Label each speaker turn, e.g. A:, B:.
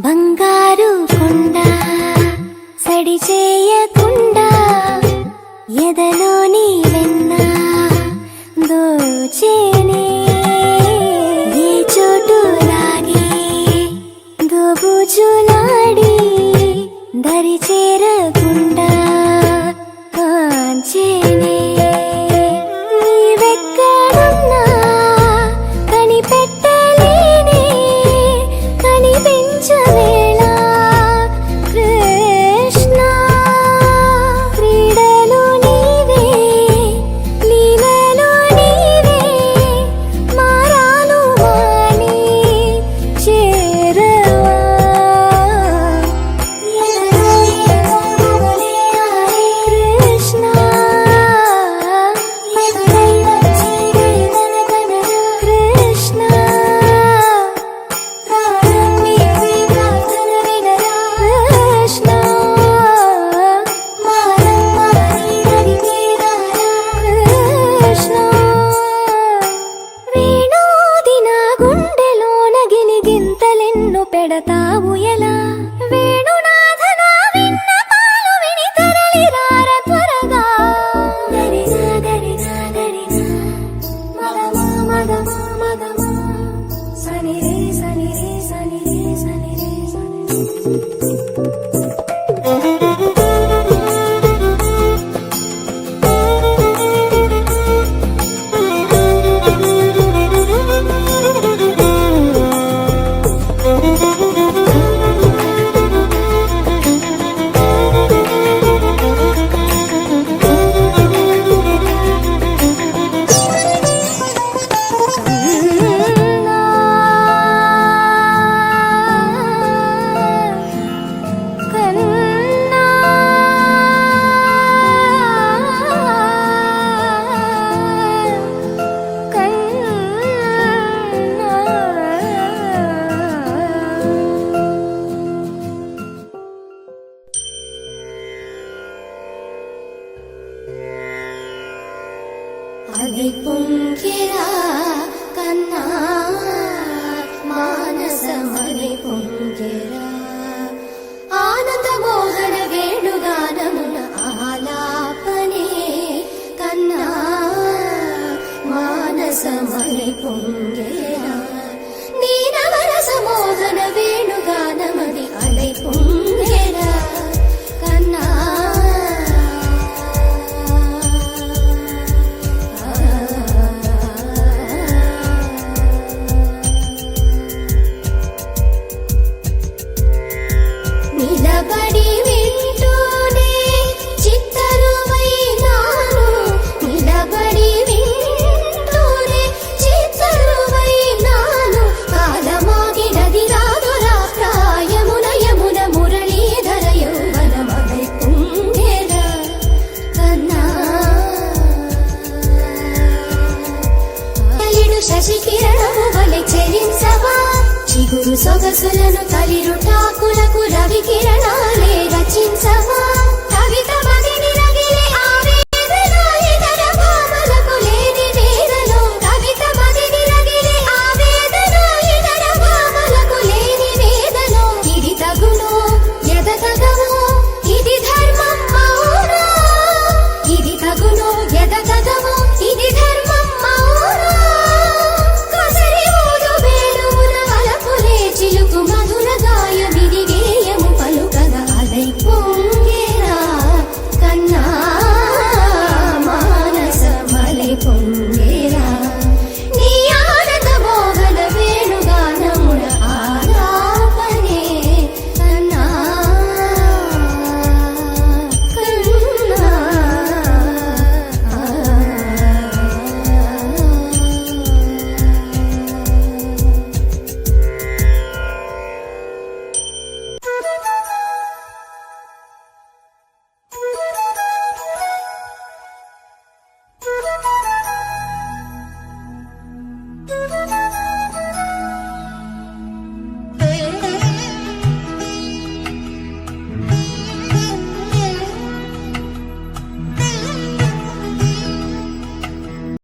A: బంగారు కొండ సడి చేయకుండా ఎదలోని వెన్న దోచేనే ఏ చోటు లాగే దోబుచులాడి దరి చేరకుండా కాంచేనే నీవెక్కడున్నా కనిపెట్టలేనే కనిపించవేళ కృష్ణ క్రీడలు నీవే లీలలు నీవే మారాను వాణి చేరవా కృష్ణ కృష్ణ కృష్ణ కృష్ణ వేణోది నా గుండెలోన గిలిగింతలెన్ను పెడతావు ఎలా వేణునాథ నా విన్నపాలు విని తరలిరార త్వరగా గరిజా గరిజా గరిజా మదమా మదమా మదమా సని రే సని రే సని రే సని రే అది పొంగిరా కన్నా మానసమది పొంగిరా ఆనంద మోహన వేణుగానమున ఆలాపనే కన్నా మానసమది పొంగిరా నీనవరస మోహన వేణుగానమది అలై పొంగిరా కన్నా నిలబడి వింటూనే చిత్తరువైనాను నిలబడి వింటూనే చిత్తరువైనాను కాలమాగినది రాదురా ప్రాయమున యమున మురళీధర యౌవనమై పొంగెరా కన్నా కలిడు శశికిరణము వలె చెలించవా చిగురు సొగసులను తలిరుటాకులకు రవి కిరణాలే రచించవా